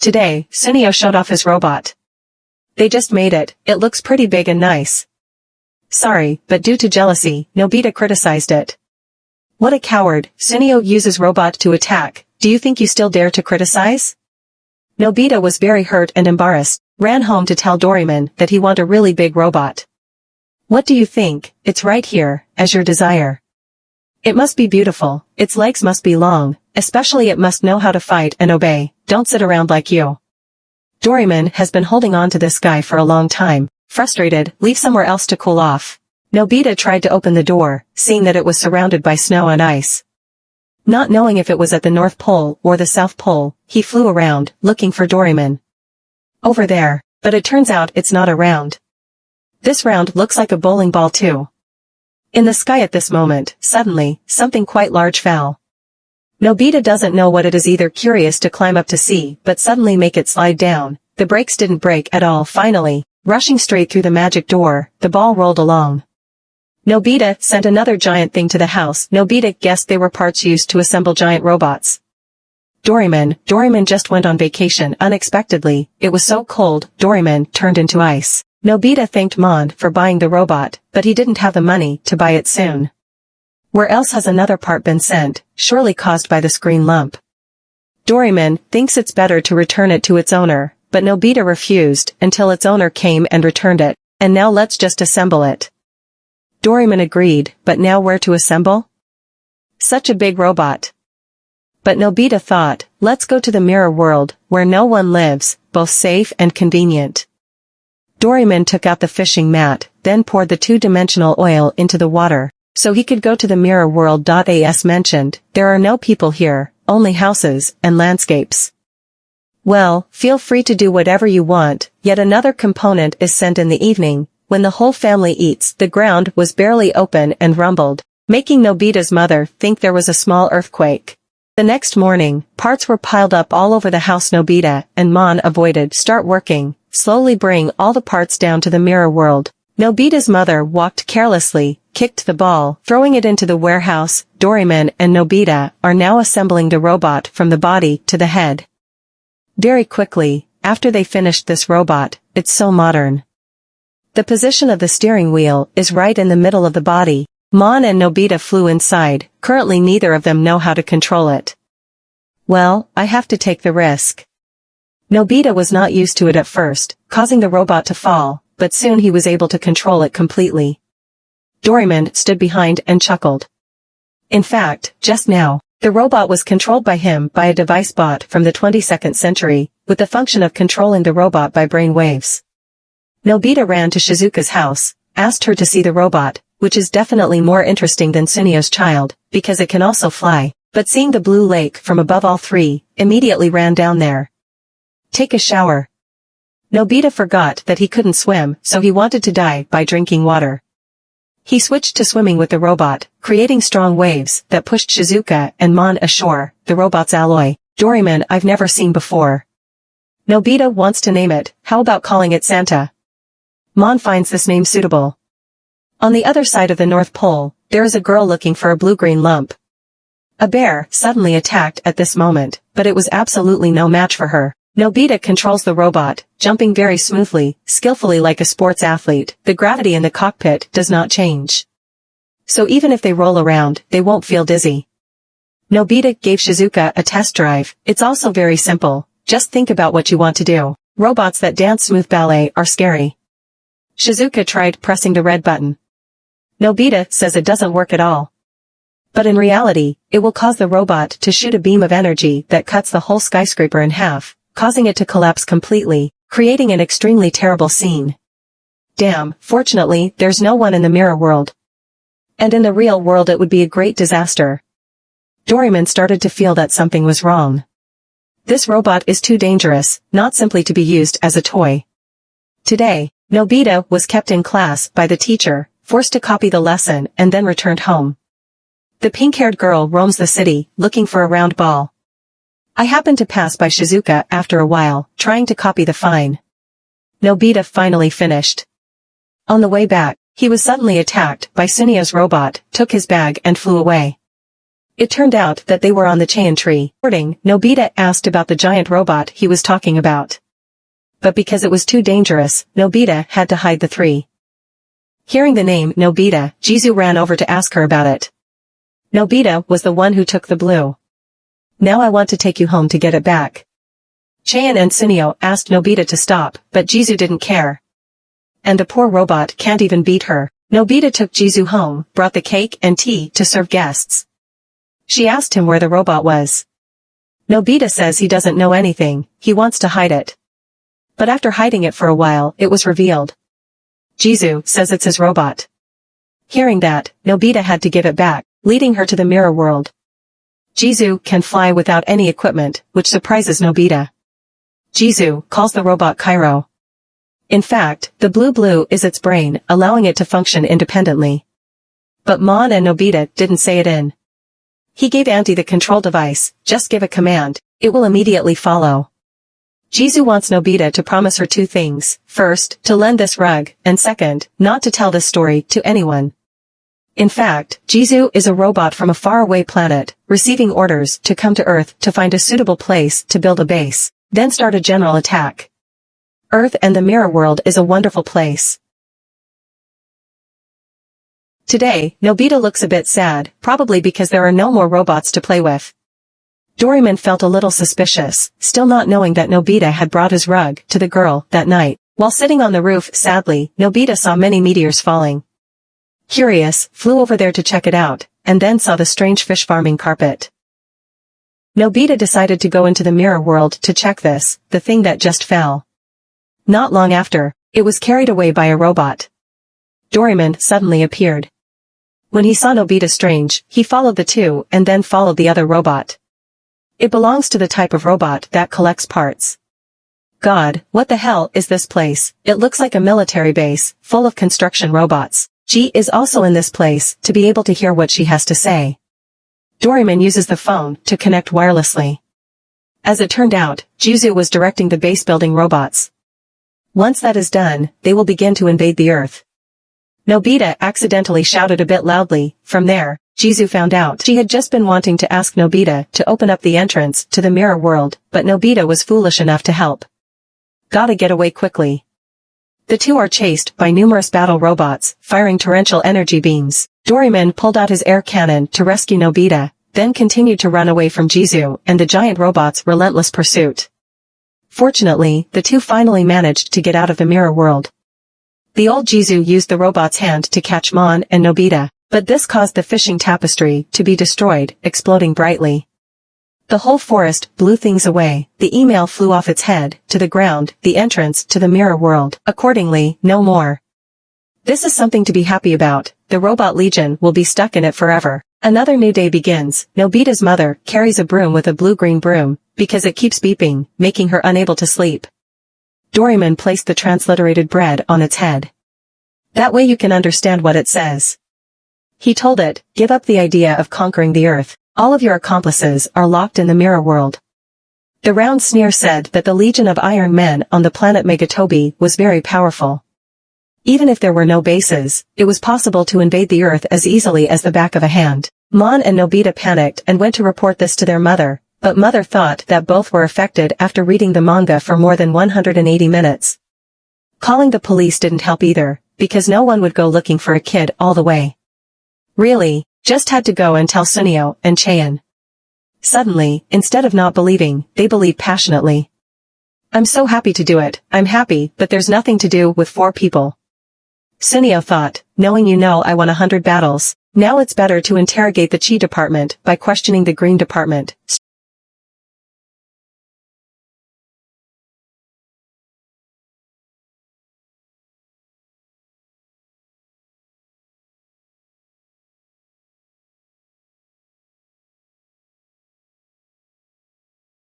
Today, Sunio showed off his robot. They just made it, it looks pretty big and nice. Sorry, but due to jealousy, Nobita criticized it. What a coward, Sunio uses robot to attack, do you think you still dare to criticize? Nobita was very hurt and embarrassed, ran home to tell Doraemon that he want a really big robot. What do you think? It's right here, as your desire. It must be beautiful, its legs must be long, especially it must know how to fight and obey, don't sit around like you. Doraemon has been holding on to this guy for a long time, frustrated, leave somewhere else to cool off. Nobita tried to open the door, seeing that it was surrounded by snow and ice. Not knowing if it was at the North Pole or the South Pole, he flew around, looking for Doraemon. Over there, but it turns out it's not a round. This round looks like a bowling ball too. In the sky at this moment, suddenly, something quite large fell. Nobita doesn't know what it is, either curious to climb up to see, but suddenly make it slide down. The brakes didn't break at all. Finally, rushing straight through the magic door, the ball rolled along. Nobita sent another giant thing to the house. Nobita guessed they were parts used to assemble giant robots. Doraemon just went on vacation unexpectedly. It was so cold, Doraemon turned into ice. Nobita thanked Mon for buying the robot, but he didn't have the money to buy it soon. Where else has another part been sent, surely caused by this green lump? Doraemon thinks it's better to return it to its owner, but Nobita refused until its owner came and returned it, and now let's just assemble it. Doraemon agreed, but now where to assemble? Such a big robot. But Nobita thought, let's go to the mirror world, where no one lives, both safe and convenient. Doraemon took out the fishing mat, then poured the two-dimensional oil into the water, so he could go to the mirror world. As mentioned, there are no people here, only houses and landscapes. Well, feel free to do whatever you want. Yet another component is sent in the evening, when the whole family eats. The ground was barely open and rumbled, making Nobita's mother think there was a small earthquake. The next morning, parts were piled up all over the house. Nobita and Mon avoided start working, slowly bring all the parts down to the mirror world. Nobita's mother walked carelessly, kicked the ball, throwing it into the warehouse. Doraemon and Nobita are now assembling the robot from the body to the head. Very quickly, after they finished this robot, it's so modern. The position of the steering wheel is right in the middle of the body. Mon and Nobita flew inside, currently neither of them know how to control it. Well, I have to take the risk. Nobita was not used to it at first, causing the robot to fall, but soon he was able to control it completely. Doraemon stood behind and chuckled. In fact, just now, the robot was controlled by him by a device bought from the 22nd century, with the function of controlling the robot by brain waves. Nobita ran to Shizuka's house, asked her to see the robot, which is definitely more interesting than Sunio's child, because it can also fly, but seeing the blue lake from above, all three immediately ran down there. Take a shower. Nobita forgot that he couldn't swim, so he wanted to die by drinking water. He switched to swimming with the robot, creating strong waves that pushed Shizuka and Mon ashore. The robot's alloy, Doraemon, I've never seen before. Nobita wants to name it. How about calling it Santa? Mon finds this name suitable. On the other side of the North Pole, there is a girl looking for a blue-green lump. A bear suddenly attacked at this moment, but it was absolutely no match for her. Nobita controls the robot, jumping very smoothly, skillfully like a sports athlete. The gravity in the cockpit does not change. So even if they roll around, they won't feel dizzy. Nobita gave Shizuka a test drive. It's also very simple. Just think about what you want to do. Robots that dance smooth ballet are scary. Shizuka tried pressing the red button. Nobita says it doesn't work at all. But in reality, it will cause the robot to shoot a beam of energy that cuts the whole skyscraper in half, causing it to collapse completely, creating an extremely terrible scene. Damn, fortunately, there's no one in the mirror world. And in the real world it would be a great disaster. Doraemon started to feel that something was wrong. This robot is too dangerous, not simply to be used as a toy. Today, Nobita was kept in class by the teacher, forced to copy the lesson and then returned home. The pink-haired girl roams the city, looking for a round ball. I happened to pass by Shizuka after a while, trying to copy the fine. Nobita finally finished. On the way back, he was suddenly attacked by Sunio's robot, took his bag and flew away. It turned out that they were on the Cheyenne tree. Nobita asked about the giant robot he was talking about. But because it was too dangerous, Nobita had to hide the three. Hearing the name Nobita, Jizu ran over to ask her about it. Nobita was the one who took the blue. Now I want to take you home to get it back. Cheyenne and Sunio asked Nobita to stop, but Jizu didn't care. And the poor robot can't even beat her. Nobita took Jizu home, brought the cake and tea to serve guests. She asked him where the robot was. Nobita says he doesn't know anything, he wants to hide it. But after hiding it for a while, it was revealed. Jizu says it's his robot. Hearing that, Nobita had to give it back, leading her to the mirror world. Jizu can fly without any equipment, which surprises Nobita. Jizu calls the robot Cairo. In fact, the blue is its brain, allowing it to function independently. But Mon and Nobita didn't say it in. He gave Auntie the control device, just give a command, it will immediately follow. Jizu wants Nobita to promise her two things, first, to lend this rug, and second, not to tell this story to anyone. In fact, Jizu is a robot from a faraway planet, receiving orders to come to Earth to find a suitable place to build a base, then start a general attack. Earth and the mirror world is a wonderful place. Today, Nobita looks a bit sad, probably because there are no more robots to play with. Doraemon felt a little suspicious, still not knowing that Nobita had brought his rug to the girl that night. While sitting on the roof sadly, Nobita saw many meteors falling. Curious, flew over there to check it out, and then saw the strange fish farming carpet. Nobita decided to go into the mirror world to check this, the thing that just fell. Not long after, it was carried away by a robot. Doraemon suddenly appeared. When he saw Nobita strange, he followed the two and then followed the other robot. It belongs to the type of robot that collects parts. God, what the hell is this place? It looks like a military base, full of construction robots. G is also in this place, to be able to hear what she has to say. Doraemon uses the phone to connect wirelessly. As it turned out, Jizu was directing the base-building robots. Once that is done, they will begin to invade the Earth. Nobita accidentally shouted a bit loudly. From there, Jizu found out she had just been wanting to ask Nobita to open up the entrance to the mirror world, but Nobita was foolish enough to help. Gotta get away quickly. The two are chased by numerous battle robots, firing torrential energy beams. Doraemon pulled out his air cannon to rescue Nobita, then continued to run away from Jizu and the giant robot's relentless pursuit. Fortunately, the two finally managed to get out of the mirror world. The old Jizu used the robot's hand to catch Mon and Nobita, but this caused the fishing tapestry to be destroyed, exploding brightly. The whole forest blew things away, the email flew off its head, to the ground, the entrance to the mirror world, accordingly, no more. This is something to be happy about, the robot legion will be stuck in it forever. Another new day begins. Nobita's mother carries a broom with a blue-green broom, because it keeps beeping, making her unable to sleep. Doraemon placed the transliterated bread on its head. That way you can understand what it says. He told it, give up the idea of conquering the Earth. All of your accomplices are locked in the mirror world. The round sneer said that the legion of Iron Men on the planet Megatobi was very powerful. Even if there were no bases, it was possible to invade the Earth as easily as the back of a hand. Mon and Nobita panicked and went to report this to their mother, but mother thought that both were affected after reading the manga for more than 180 minutes. Calling the police didn't help either, because no one would go looking for a kid all the way. Really, just had to go and tell Sunio and Cheyenne. Suddenly, instead of not believing, they believed passionately. I'm so happy to do it, I'm happy, but there's nothing to do with 4 people. Sunio thought, knowing I won 100 battles, now it's better to interrogate the Chi department by questioning the Green department.